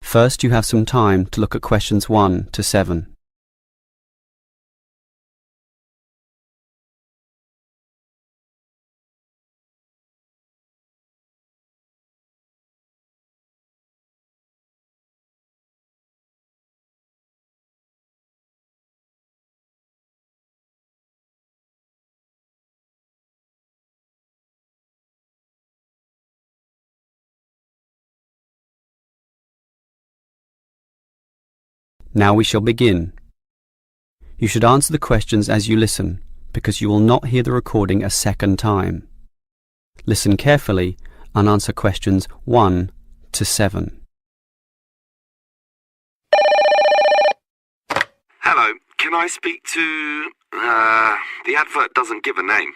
First, you have some time to look at questions 1 to 7. Now we shall begin. You should answer the questions as you listen, because you will not hear the recording a second time. Listen carefully and answer questions 1 to 7. Hello, can I speak to... the advert doesn't give a name.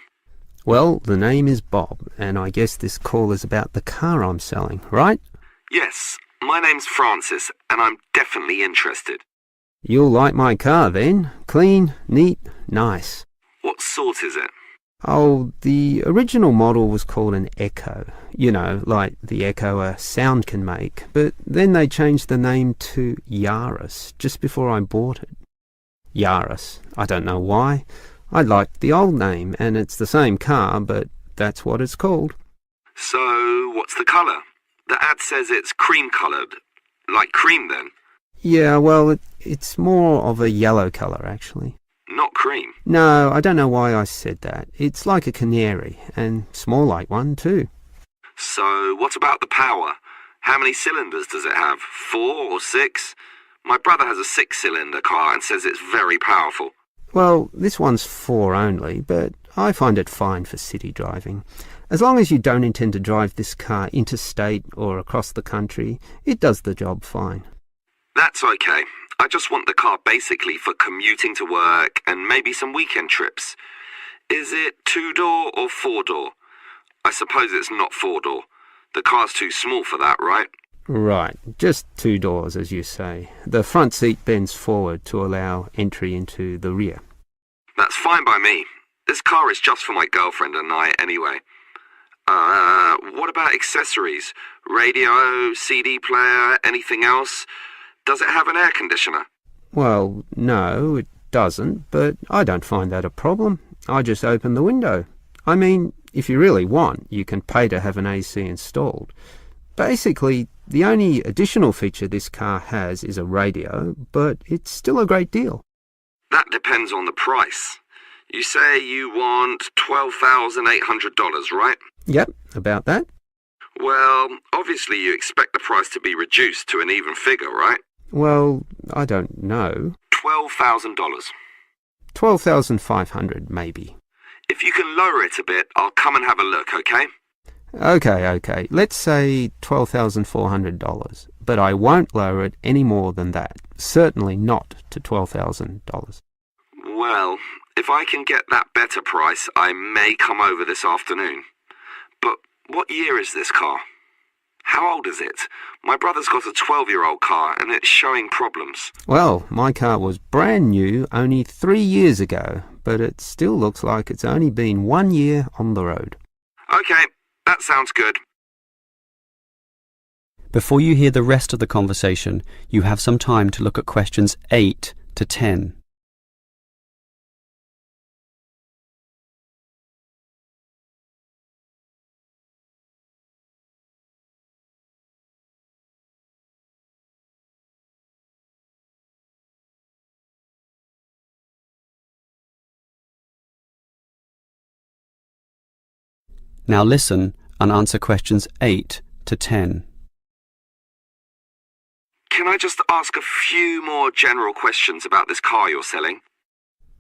Well, the name is Bob, and I guess this call is about the car I'm selling, right? Yes, my name's Francis, and I'm definitely interested. You'll like my car then. Clean, neat, nice. What sort is it? Oh, the original model was called an Echo. You know, like the echo a sound can make. But then they changed the name to Yaris just before I bought it. Yaris. I don't know why. I liked the old name, and it's the same car, but that's what it's called. So, what's the colour? The ad says it's cream-coloured. Like cream, then? Yeah, well, it's more of a yellow colour, actually. Not cream? No, I don't know why I said that. It's like a canary, and it's more like one, too. So, what about the power? How many cylinders does it have? 4 or 6? My brother has a 6-cylinder car and says it's very powerful. Well, this one's 4 only, but I find it fine for city driving. As long as you don't intend to drive this car interstate or across the country, it does the job fine. That's okay. I just want the car basically for commuting to work and maybe some weekend trips. Is it 2-door or 4-door? I suppose it's not 4-door. The car's too small for that, right? Right, just 2 doors, as you say. The front seat bends forward to allow entry into the rear. That's fine by me. This car is just for my girlfriend and I anyway. What about accessories? Radio, CD player, anything else? Does it have an air conditioner? Well, no, it doesn't, but I don't find that a problem. I just open the window. I mean, if you really want, you can pay to have an AC installed. Basically, the only additional feature this car has is a radio, but it's still a great deal. That depends on the price. You say you want $12,800, right? Yep, about that. Well, obviously you expect the price to be reduced to an even figure, right? Well, I don't know. $12,000. $12,500, maybe. If you can lower it a bit, I'll come and have a look, okay? Okay. Let's say $12,400, but I won't lower it any more than that. Certainly not to $12,000. Well, if I can get that better price, I may come over this afternoon. But what year is this car? How old is it? My brother's got a 12-year-old car and it's showing problems. Well, my car was brand new only 3 years ago, but it still looks like it's only been 1 year on the road. Okay, that sounds good. Before you hear the rest of the conversation, you have some time to look at questions 8 to 10. Now listen and answer questions 8 to 10. Can I just ask a few more general questions about this car you're selling?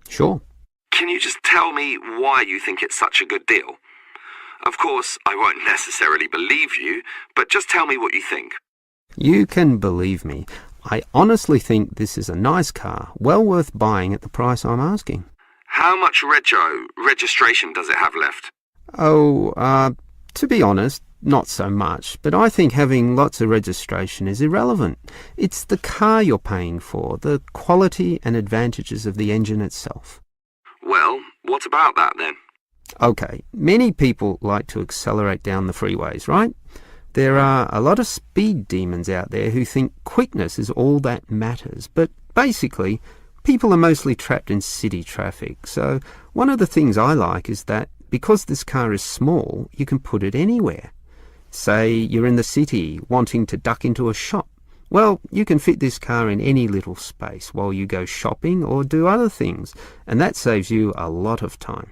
Sure. Can you just tell me why you think it's such a good deal? Of course, I won't necessarily believe you, but just tell me what you think. You can believe me. I honestly think this is a nice car, well worth buying at the price I'm asking. How much registration does it have left? Oh, to be honest, not so much, but I think having lots of registration is irrelevant. It's the car you're paying for, the quality and advantages of the engine itself. Well, what about that then? Okay, many people like to accelerate down the freeways, right? There are a lot of speed demons out there who think quickness is all that matters, but basically, people are mostly trapped in city traffic. So one of the things I like is that because this car is small, you can put it anywhere. Say you're in the city wanting to duck into a shop. Well, you can fit this car in any little space while you go shopping or do other things, and that saves you a lot of time.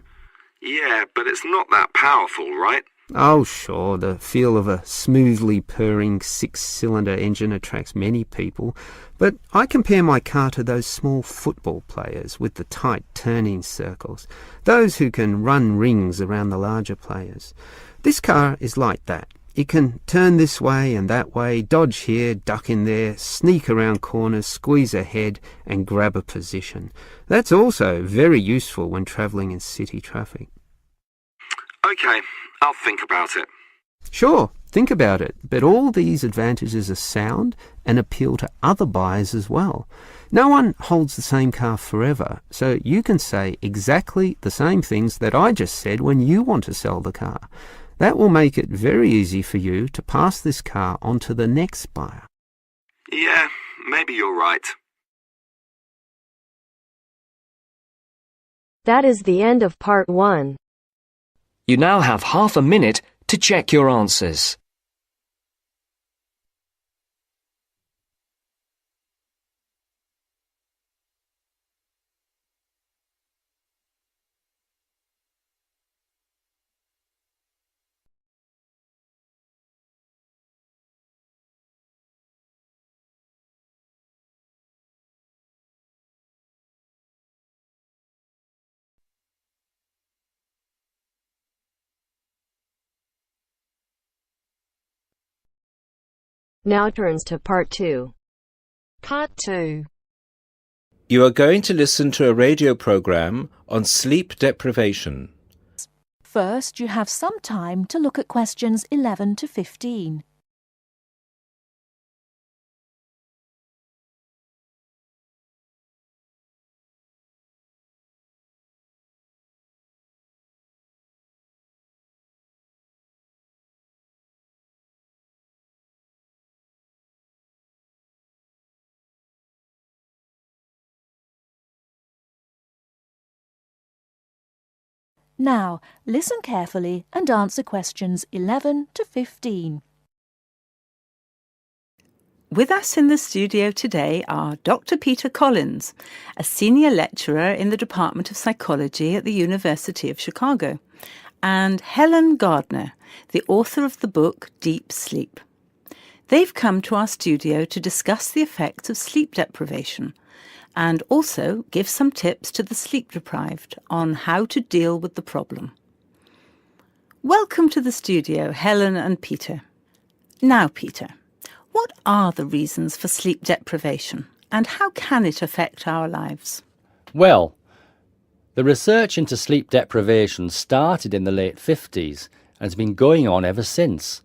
Yeah, but it's not that powerful, right? Oh, sure, the feel of a smoothly purring 6-cylinder engine attracts many people, but I compare my car to those small football players with the tight turning circles, those who can run rings around the larger players. This car is like that. It can turn this way and that way, dodge here, duck in there, sneak around corners, squeeze ahead and grab a position. That's also very useful when travelling in city traffic. Okay, I'll think about it. Sure, think about it, but all these advantages are sound and appeal to other buyers as well. No one holds the same car forever, so you can say exactly the same things that I just said when you want to sell the car. That will make it very easy for you to pass this car on to the next buyer. Yeah, maybe you're right. That is the end of part 1. You now have half a minute to check your answers. Now turns to part 2. Part 2. You are going to listen to a radio program on sleep deprivation. First, you have some time to look at questions 11 to 15. Now, listen carefully and answer questions 11 to 15. With us in the studio today are Dr. Peter Collins, a senior lecturer in the Department of Psychology at the University of Chicago, and Helen Gardner, the author of the book Deep Sleep. They've come to our studio to discuss the effects of sleep deprivation and also give some tips to the sleep-deprived on how to deal with the problem. Welcome to the studio, Helen and Peter. Now, Peter, what are the reasons for sleep deprivation and how can it affect our lives? Well, the research into sleep deprivation started in the late 50s and has been going on ever since.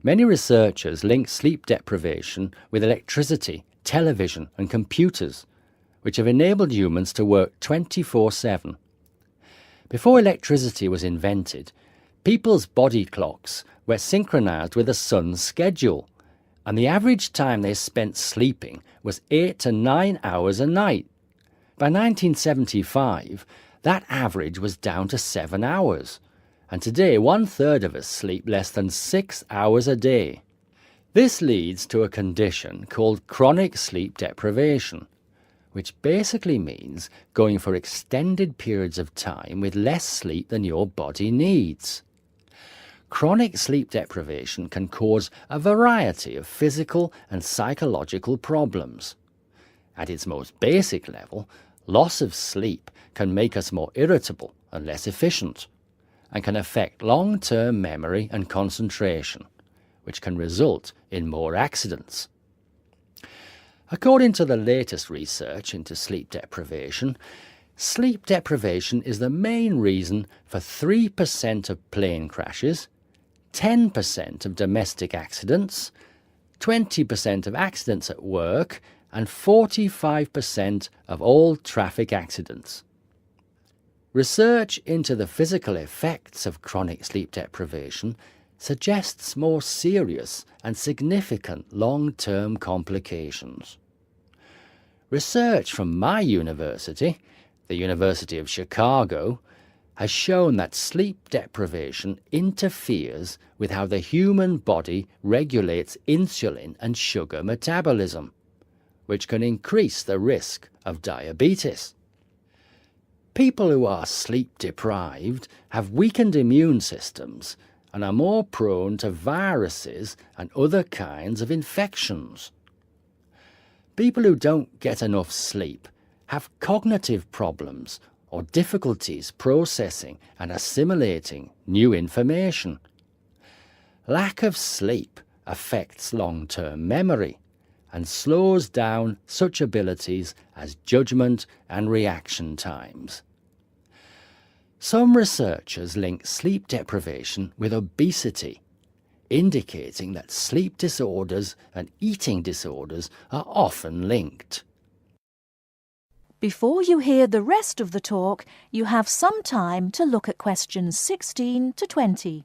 Many researchers link sleep deprivation with electricity, television and computers, which have enabled humans to work 24/7. Before electricity was invented, people's body clocks were synchronized with the sun's schedule, and the average time they spent sleeping was 8 to 9 hours a night. By 1975, that average was down to 7 hours, and today 1/3 of us sleep less than 6 hours a day. This leads to a condition called chronic sleep deprivation, which basically means going for extended periods of time with less sleep than your body needs. Chronic sleep deprivation can cause a variety of physical and psychological problems. At its most basic level, loss of sleep can make us more irritable and less efficient, and can affect long-term memory and concentration, which can result in more accidents. According to the latest research into sleep deprivation is the main reason for 3% of plane crashes, 10% of domestic accidents, 20% of accidents at work, and 45% of all traffic accidents. Research into the physical effects of chronic sleep deprivation suggests more serious and significant long-term complications. Research from my university, the University of Chicago, has shown that sleep deprivation interferes with how the human body regulates insulin and sugar metabolism, which can increase the risk of diabetes. People who are sleep deprived have weakened immune systems and are more prone to viruses and other kinds of infections. People who don't get enough sleep have cognitive problems or difficulties processing and assimilating new information. Lack of sleep affects long-term memory and slows down such abilities as judgment and reaction times. Some researchers link sleep deprivation with obesity, indicating that sleep disorders and eating disorders are often linked. Before you hear the rest of the talk, you have some time to look at questions 16 to 20.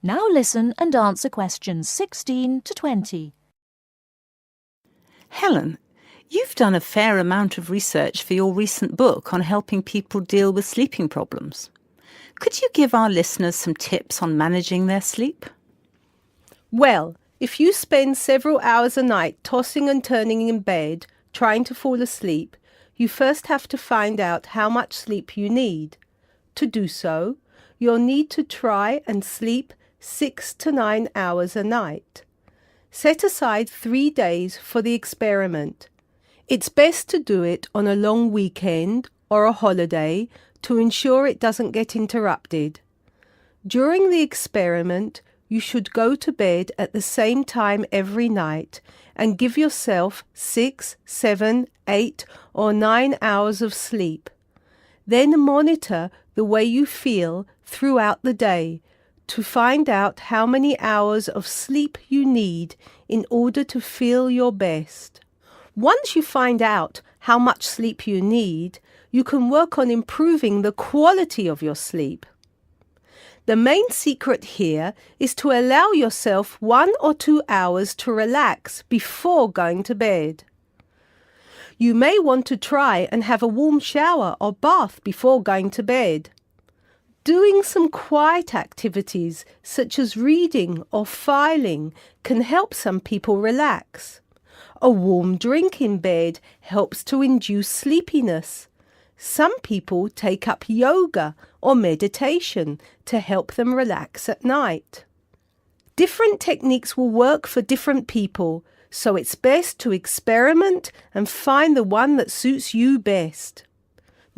Now listen and answer questions 16 to 20. Helen, you've done a fair amount of research for your recent book on helping people deal with sleeping problems. Could you give our listeners some tips on managing their sleep? Well, if you spend several hours a night tossing and turning in bed, trying to fall asleep, you first have to find out how much sleep you need. To do so, you'll need to try and sleep 6 to 9 hours a night. Set aside 3 days for the experiment. It's best to do it on a long weekend or a holiday to ensure it doesn't get interrupted. During the experiment, you should go to bed at the same time every night and give yourself 6, 7, 8 or 9 hours of sleep. Then monitor the way you feel throughout the day to find out how many hours of sleep you need in order to feel your best. Once you find out how much sleep you need, you can work on improving the quality of your sleep. The main secret here is to allow yourself 1 or 2 hours to relax before going to bed. You may want to try and have a warm shower or bath before going to bed. Doing some quiet activities such as reading or filing can help some people relax. A warm drink in bed helps to induce sleepiness. Some people take up yoga or meditation to help them relax at night. Different techniques will work for different people, so it's best to experiment and find the one that suits you best.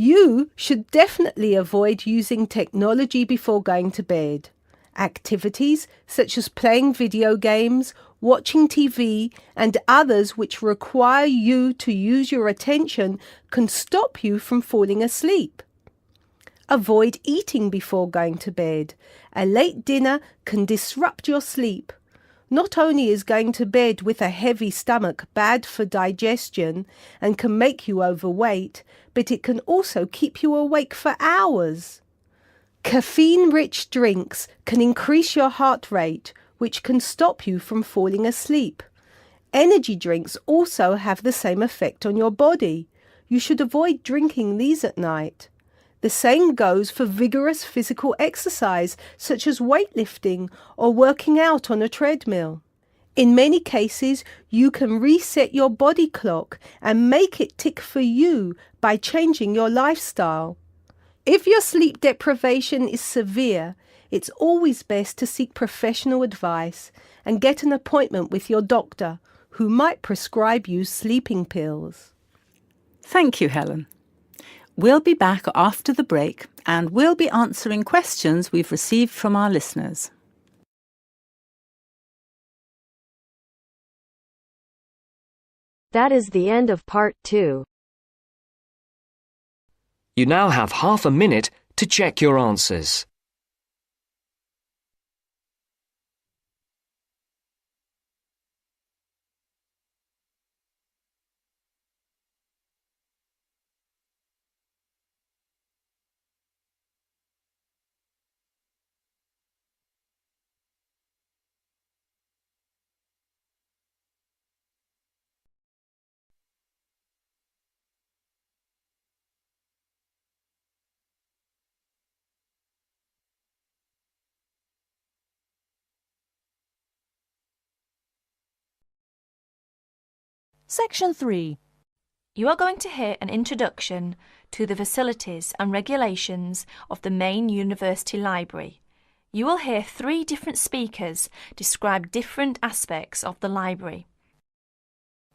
You should definitely avoid using technology before going to bed. Activities such as playing video games, watching TV, and others which require you to use your attention can stop you from falling asleep. Avoid eating before going to bed. A late dinner can disrupt your sleep. Not only is going to bed with a heavy stomach bad for digestion and can make you overweight, but it can also keep you awake for hours. Caffeine-rich drinks can increase your heart rate, which can stop you from falling asleep. Energy drinks also have the same effect on your body. You should avoid drinking these at night. The same goes for vigorous physical exercise such as weightlifting or working out on a treadmill. In many cases, you can reset your body clock and make it tick for you by changing your lifestyle. If your sleep deprivation is severe, it's always best to seek professional advice and get an appointment with your doctor, who might prescribe you sleeping pills. Thank you, Helen. We'll be back after the break and we'll be answering questions we've received from our listeners. That is the end of part 2. You now have half a minute to check your answers. Section 3. You are going to hear an introduction to the facilities and regulations of the main university library. You will hear 3 different speakers describe different aspects of the library.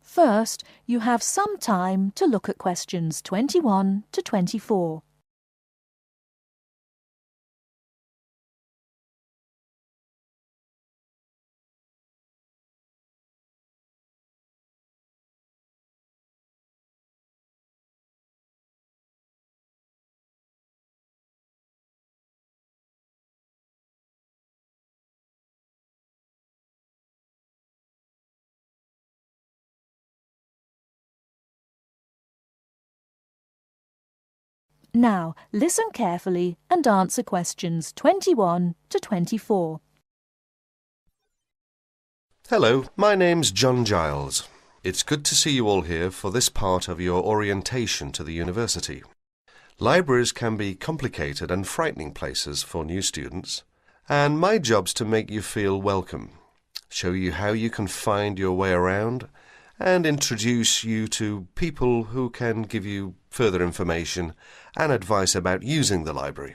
First, you have some time to look at questions 21 to 24. Now, listen carefully and answer questions 21 to 24. Hello, my name's John Giles. It's good to see you all here for this part of your orientation to the university. Libraries can be complicated and frightening places for new students, and my job's to make you feel welcome, show you how you can find your way around, and introduce you to people who can give you further information and advice about using the library.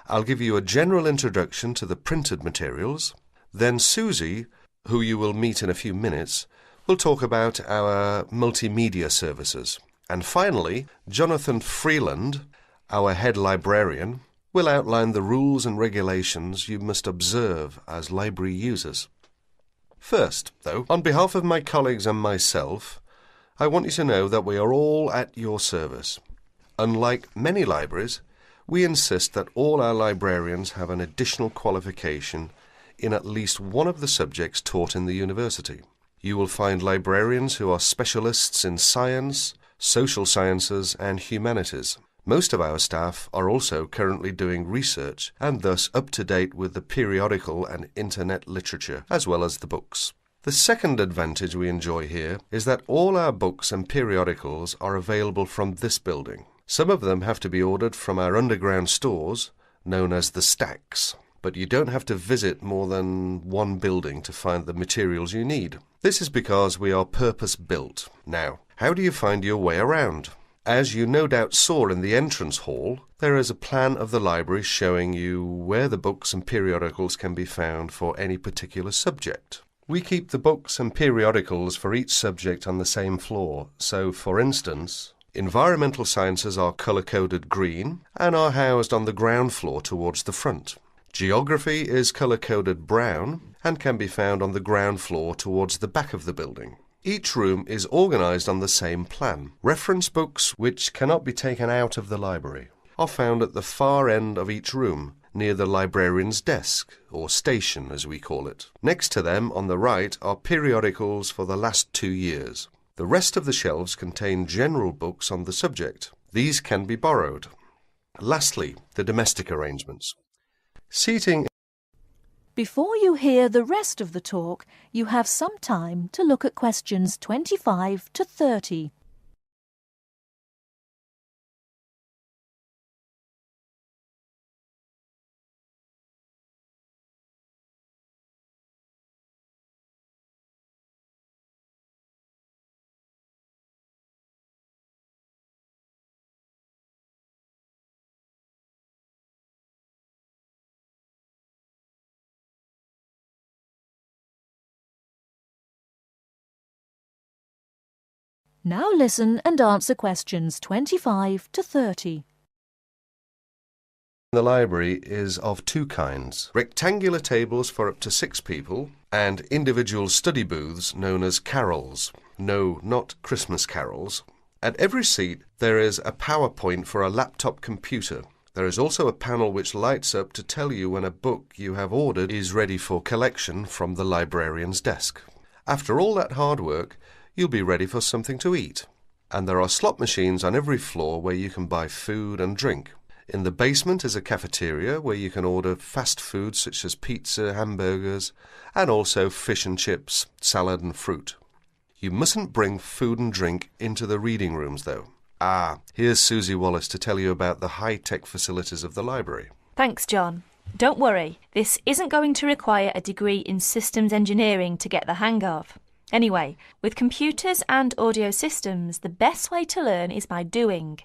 I'll give you a general introduction to the printed materials. Then Susie, who you will meet in a few minutes, will talk about our multimedia services. And finally, Jonathan Freeland, our head librarian, will outline the rules and regulations you must observe as library users. First, though, on behalf of my colleagues and myself, I want you to know that we are all at your service. Unlike many libraries, we insist that all our librarians have an additional qualification in at least one of the subjects taught in the university. You will find librarians who are specialists in science, social sciences and humanities. Most of our staff are also currently doing research and thus up to date with the periodical and internet literature, as well as the books. The second advantage we enjoy here is that all our books and periodicals are available from this building. Some of them have to be ordered from our underground stores, known as the stacks, but you don't have to visit more than one building to find the materials you need. This is because we are purpose-built. Now, how do you find your way around? As you no doubt saw in the entrance hall, there is a plan of the library showing you where the books and periodicals can be found for any particular subject. We keep the books and periodicals for each subject on the same floor, so for instance, environmental sciences are colour-coded green and are housed on the ground floor towards the front. Geography is colour-coded brown and can be found on the ground floor towards the back of the building. Each room is organised on the same plan. Reference books, which cannot be taken out of the library, are found at the far end of each room, near the librarian's desk, or station as we call it. Next to them, on the right, are periodicals for the last 2 years. The rest of the shelves contain general books on the subject. These can be borrowed. Lastly, the domestic arrangements. Seating. Before you hear the rest of the talk, you have some time to look at questions 25 to 30. Now listen and answer questions 25 to 30. The library is of two kinds: rectangular tables for up to 6 people and individual study booths known as carols. No, not Christmas carols. At every seat there is a PowerPoint for a laptop computer. There is also a panel which lights up to tell you when a book you have ordered is ready for collection from the librarian's desk. After all that hard work, you'll be ready for something to eat. And there are slot machines on every floor where you can buy food and drink. In the basement is a cafeteria where you can order fast food such as pizza, hamburgers, and also fish and chips, salad and fruit. You mustn't bring food and drink into the reading rooms, though. Here's Susie Wallace to tell you about the high-tech facilities of the library. Thanks, John. Don't worry, this isn't going to require a degree in systems engineering to get the hang of. Anyway, with computers and audio systems, the best way to learn is by doing.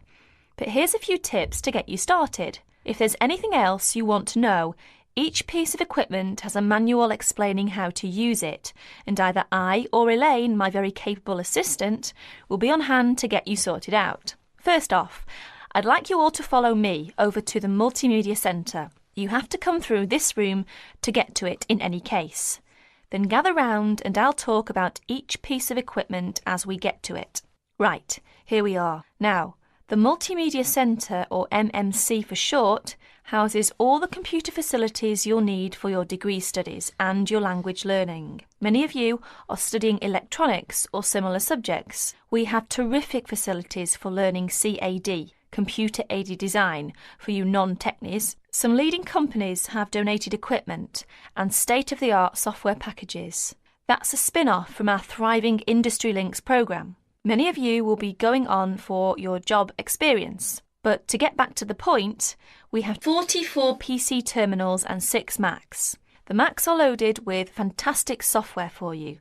But here's a few tips to get you started. If there's anything else you want to know, each piece of equipment has a manual explaining how to use it, and either I or Elaine, my very capable assistant, will be on hand to get you sorted out. First off, I'd like you all to follow me over to the Multimedia Centre. You have to come through this room to get to it in any case. Then gather round and I'll talk about each piece of equipment as we get to it. Right, here we are. Now, the Multimedia Centre, or MMC for short, houses all the computer facilities you'll need for your degree studies and your language learning. Many of you are studying electronics or similar subjects. We have terrific facilities for learning CAD, computer-aided design, for you non-technies. Some leading companies have donated equipment and state-of-the-art software packages. That's a spin-off from our thriving Industry Links programme. Many of you will be going on for your job experience. But to get back to the point, we have 44 PC terminals and 6 Macs. The Macs are loaded with fantastic software for you,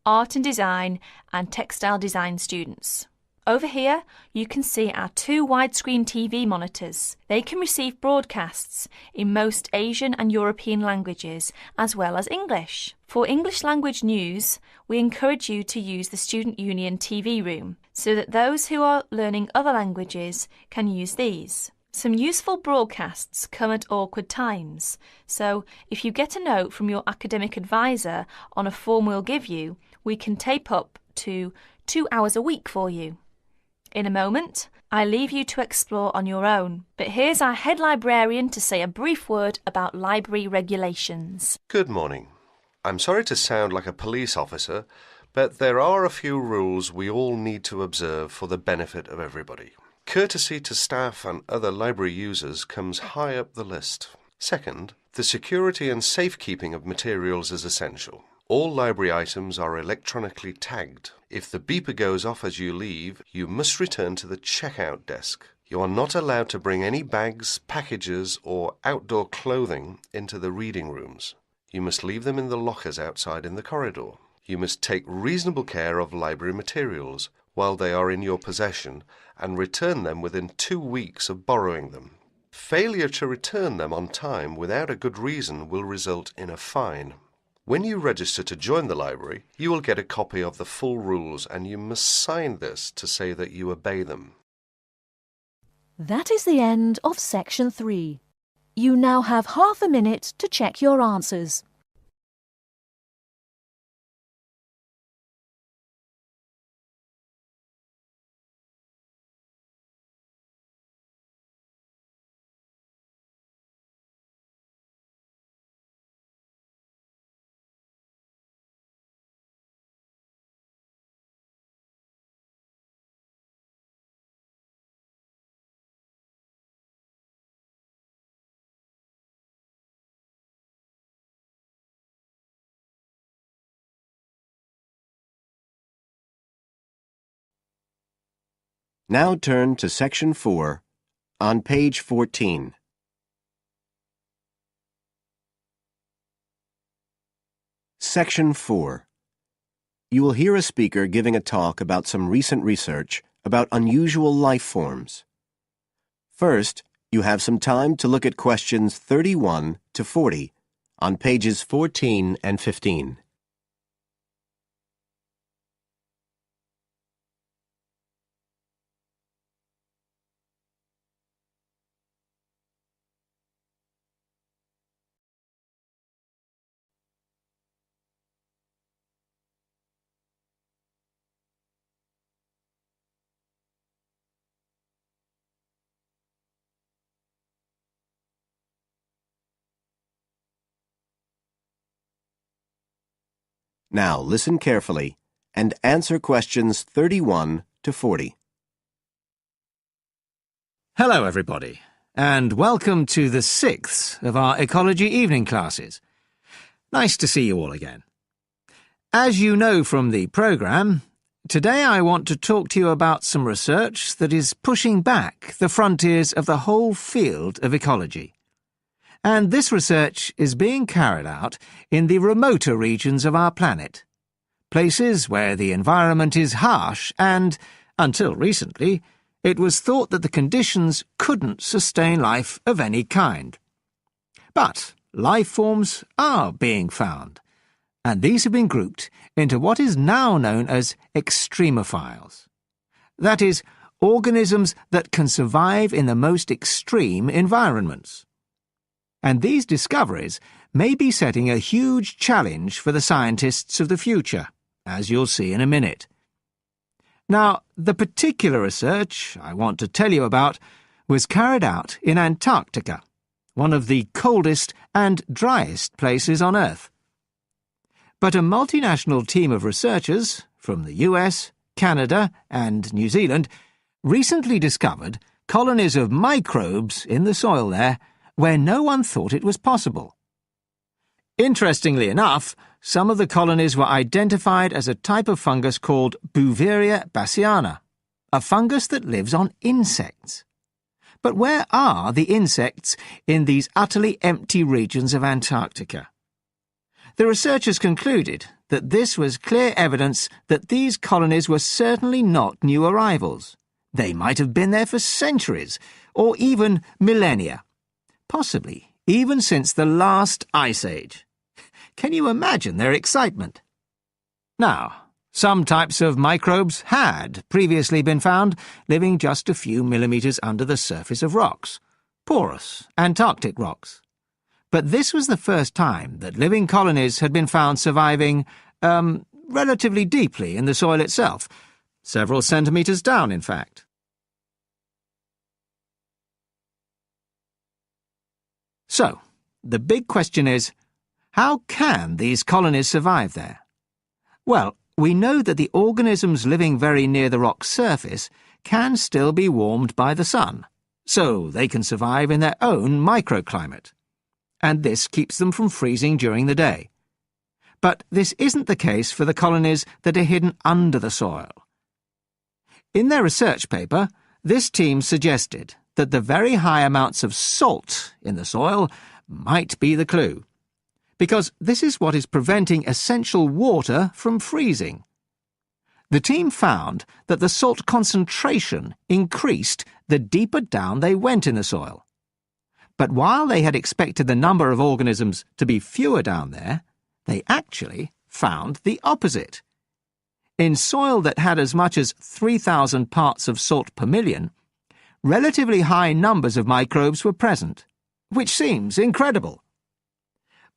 art and design and textile design students. Over here, you can see our 2 widescreen TV monitors. They can receive broadcasts in most Asian and European languages, as well as English. For English language news, we encourage you to use the Student Union TV room, so that those who are learning other languages can use these. Some useful broadcasts come at awkward times, so if you get a note from your academic advisor on a form we'll give you, we can tape up to 2 hours a week for you. In a moment, I leave you to explore on your own, but here's our head librarian to say a brief word about library regulations. Good morning. I'm sorry to sound like a police officer, but there are a few rules we all need to observe for the benefit of everybody. Courtesy to staff and other library users comes high up the list. Second, the security and safekeeping of materials is essential. All library items are electronically tagged. If the beeper goes off as you leave, you must return to the checkout desk. You are not allowed to bring any bags, packages, or outdoor clothing into the reading rooms. You must leave them in the lockers outside in the corridor. You must take reasonable care of library materials while they are in your possession and return them within 2 weeks of borrowing them. Failure to return them on time without a good reason will result in a fine. When you register to join the library, you will get a copy of the full rules and you must sign this to say that you obey them. That is the end of section 3. You now have half a minute to check your answers. Now turn to Section 4 on page 14. Section 4. You will hear a speaker giving a talk about some recent research about unusual life forms. First, you have some time to look at questions 31 to 40 on pages 14 and 15. Now listen carefully and answer questions 31 to 40. Hello, everybody, and welcome to the 6th of our ecology evening classes. Nice to see you all again. As you know from the programme, today I want to talk to you about some research that is pushing back the frontiers of the whole field of ecology. And this research is being carried out in the remoter regions of our planet, places where the environment is harsh and, until recently, it was thought that the conditions couldn't sustain life of any kind. But life forms are being found, and these have been grouped into what is now known as extremophiles. That is, organisms that can survive in the most extreme environments. And these discoveries may be setting a huge challenge for the scientists of the future, as you'll see in a minute. Now, the particular research I want to tell you about was carried out in Antarctica, one of the coldest and driest places on Earth. But a multinational team of researchers from the US, Canada, and New Zealand recently discovered colonies of microbes in the soil there where no one thought it was possible. Interestingly enough, some of the colonies were identified as a type of fungus called Bouveria bassiana, a fungus that lives on insects. But where are the insects in these utterly empty regions of Antarctica? The researchers concluded that this was clear evidence that these colonies were certainly not new arrivals. They might have been there for centuries, or even millennia. Possibly even since the last ice age. Can you imagine their excitement? Now, some types of microbes had previously been found living just a few millimetres under the surface of rocks, porous Antarctic rocks. But this was the first time that living colonies had been found surviving, relatively deeply in the soil itself, several centimetres down, in fact. So, the big question is, how can these colonies survive there? Well, we know that the organisms living very near the rock's surface can still be warmed by the sun, so they can survive in their own microclimate. And this keeps them from freezing during the day. But this isn't the case for the colonies that are hidden under the soil. In their research paper, this team suggested that the very high amounts of salt in the soil might be the clue, because this is what is preventing essential water from freezing. The team found that the salt concentration increased the deeper down they went in the soil. But while they had expected the number of organisms to be fewer down there, they actually found the opposite. In soil that had as much as 3,000 parts of salt per million, relatively high numbers of microbes were present, which seems incredible.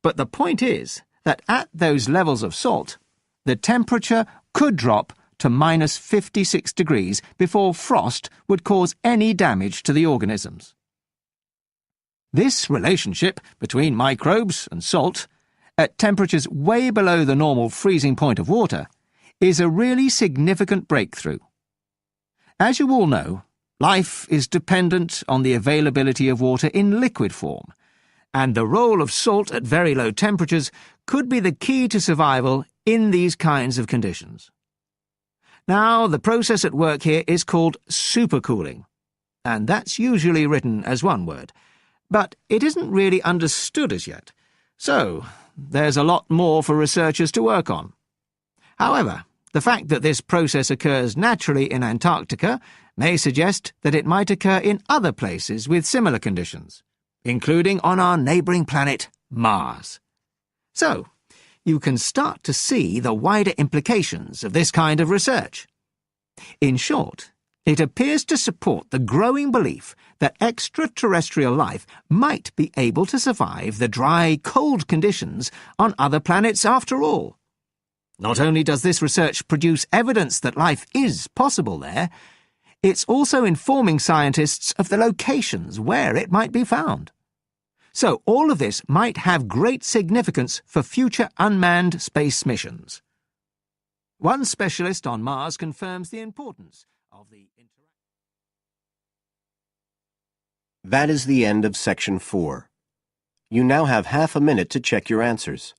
But the point is that at those levels of salt, the temperature could drop to minus 56 degrees before frost would cause any damage to the organisms. This relationship between microbes and salt, at temperatures way below the normal freezing point of water, is a really significant breakthrough. As you all know, life is dependent on the availability of water in liquid form, and the role of salt at very low temperatures could be the key to survival in these kinds of conditions. Now, the process at work here is called supercooling, and that's usually written as one word, but it isn't really understood as yet, so there's a lot more for researchers to work on. However, the fact that this process occurs naturally in Antarctica may suggest that it might occur in other places with similar conditions, including on our neighbouring planet, Mars. So, you can start to see the wider implications of this kind of research. In short, it appears to support the growing belief that extraterrestrial life might be able to survive the dry, cold conditions on other planets after all. Not only does this research produce evidence that life is possible there, it's also informing scientists of the locations where it might be found. So all of this might have great significance for future unmanned space missions. One specialist on Mars confirms the importance of the interaction. That is the end of section 4. You now have half a minute to check your answers.